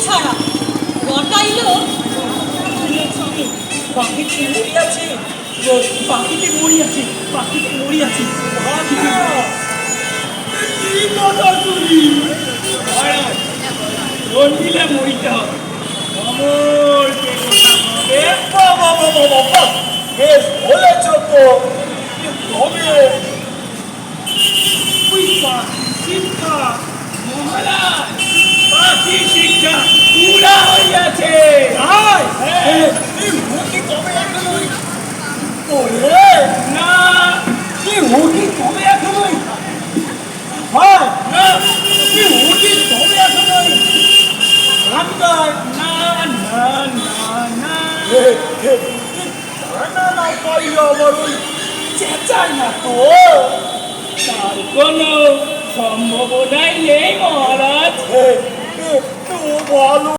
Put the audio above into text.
ছাড়া গটাইলো পাখিটি মরিয়াছে, পাখিটি মরিয়াছে, পাখিটি মরিয়াছে। কি কথা শুনি রঞ্জিলে মরিতে হবে অমরকে কথা হবে। বাবা বাবা বাবা বেশ বলেছ তো, তবে ওই পাখি শিক্ষা মহারাজ, পাখি শিক্ষা পুরা হইয়াছে। তবে এখনই ওরে না, কি হুকি তবে এখনই হয় না, কি হুকি তবে এখনই রামদার না না না না না না পাইলে আমার ওই চেঁচাই না তো, তার কোনো সম্ভাবনাই নেই মহারাজ। তো ভালো